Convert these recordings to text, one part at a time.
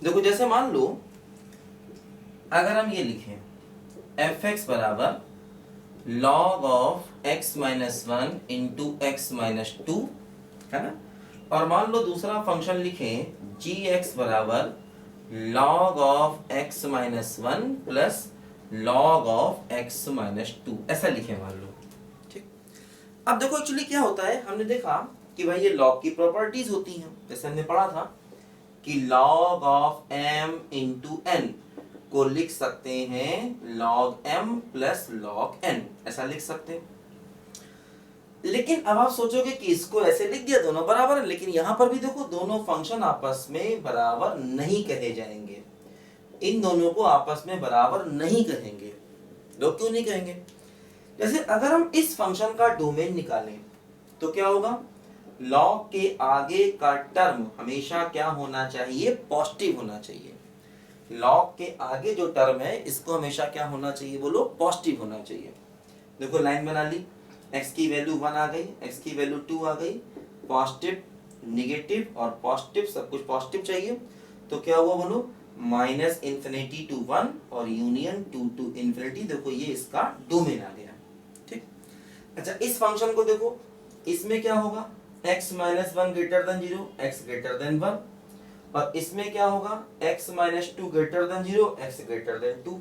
देखो जैसे मान लो अगर हम ये लिखें एफ एक्स बराबर log of x minus one into x minus two, है ना, और मान लो दूसरा फंक्शन लिखें जी एक्स बराबर log of x minus one plus log of x minus two, ऐसा लिखें मान लो। ठीक, अब देखो एक्चुअली क्या होता है, हमने देखा कि भाई ये log की प्रॉपर्टीज होती हैं, जैसे हमने पढ़ा था कि log of m into n को लिख सकते हैं log m plus log n, ऐसा लिख सकते हैं। लेकिन अब आप सोचोगे कि इसको ऐसे लिख दिया दोनों बराबर है, लेकिन यहां पर भी देखो दोनों फंक्शन आपस में बराबर नहीं कहे जाएंगे, इन दोनों को आपस में बराबर नहीं कहेंगे। लोग क्यों नहीं कहेंगे? जैसे अगर हम इस फंक्शन का डोमेन निकालें तो क्या होगा, log के आगे का टर्म हमेशा क्या होना चाहिए, पॉजिटिव होना चाहिए। log के आगे जो टर्म है इसको हमेशा क्या होना चाहिए, बोलो पॉजिटिव होना चाहिए। देखो लाइन बना ली, x की वैल्यू 1 आ गई, x की वैल्यू 2 आ गई, पॉजिटिव नेगेटिव और पॉजिटिव, सब कुछ पॉजिटिव चाहिए। तो क्या हुआ बोलो, माइनस इन्फिनिटी टू 1 और यूनियन 2 टू इन्फिनिटी। देखो ये इसका डोमेन आ गया। ठीक, अच्छा इस फंक्शन को देखो, इसमें क्या होगा, x minus one greater than 0, x greater than 1, और इसमें क्या होगा, x minus two greater than 0, x greater than 2।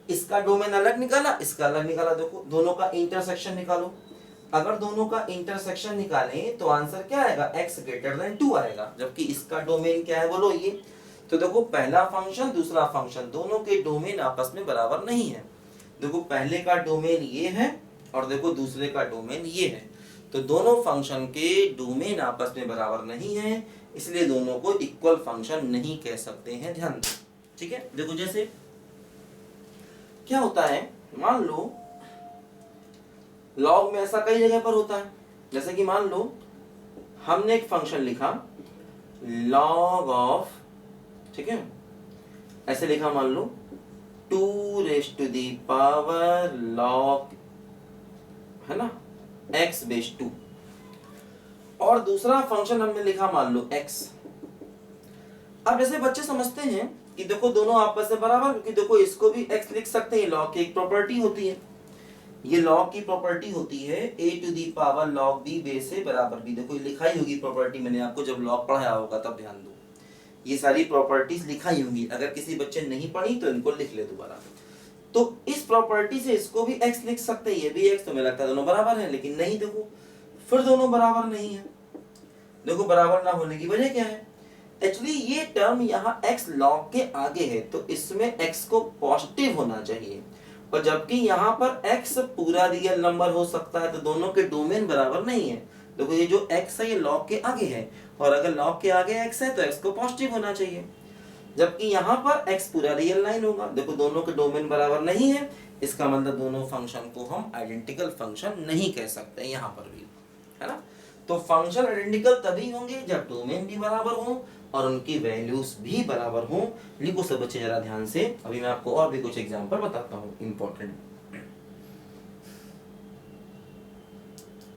इसका डोमेन अलग निकाला, इसका अलग निकाला। देखो दोनों का इंटरसेक्शन निकालो, अगर दोनों का इंटरसेक्शन निकालें तो आंसर क्या आएगा, x ग्रेटर देन 2 आएगा, जबकि इसका डोमेन क्या है बोलो ये। तो देखो पहला फंक्शन दूसरा फंक्शन दोनों के डोमेन आपस में बराबर नहीं है। देखो पहले का डोमेन ये है और देखो दूसरे का डोमेन ये है, तो दोनों फंक्शन के डोमेन आपस में बराबर नहीं है, इसलिए दोनों को इक्वल फंक्शन नहीं कह सकते हैं, ध्यान दो। ठीक है, देखो जैसे क्या होता है, मान लो लॉग में ऐसा कई जगह पर होता है, जैसे कि मान लो हमने एक फंक्शन लिखा log ऑफ, ठीक है, ऐसे लिखा मान लो 2 raise to the power log, है ना, x बेस 2, और दूसरा फंक्शन हमने लिखा मान लो x। अब जैसे बच्चे समझते हैं कि देखो दोनों आपस में बराबर, क्योंकि देखो इसको भी x लिख सकते हैं, log की एक प्रॉपर्टी होती है, ये log की प्रॉपर्टी होती है a to the power log b base से बराबर b। देखो ये लिखाई होगी प्रॉपर्टी, मैंने आपको जब log पढ़ाया होगा तब ध्यान दो, ये सारी प्रॉपर्टीज लिखाई होंगी, अगर किसी बच्चे ने नहीं पढ़ी तो इनको लिख ले दोबारा। तो इस प्रॉपर्टी से इसको भी x लिख सकते हैं, ये भी x, तो मुझे लगता है दोनों बराबर हैं, लेकिन नहीं, देखो फिर दोनों बराबर नहीं है। देखो बराबर ना होने की वजह क्या है, एक्चुअली ये टर्म यहाँ x log के आगे है, तो इसमें x को पॉजिटिव होना चाहिए, और जबकि यहाँ पर x पूरा रियल नंबर हो सकता है, तो दोनों के डोमेन बराबर नहीं है। देखो ये जो x है ये log के आगे है, और अगर log के आगे x है तो x को पॉजिटिव होना चाहिए, जबकि यहाँ पर x पूरा रियल लाइन होगा। देखो दोनों के डोमेन बराबर नहीं है, इसका मतलब दोनों फंक्शन को हम आइडेंटिकल फंक्शन नहीं कह सकते यहाँ पर भी, है ना। तो फंक्शन आइडेंटिकल तभी होंगे जब डोमेन भी बराबर हो और उनकी वैल्यूज भी बराबर हो। लिखो सब बच्चे जरा ध्यान से, अभी मैं आपको और भी कुछ एग्जांपल बताता हूँ इंपॉर्टेंट।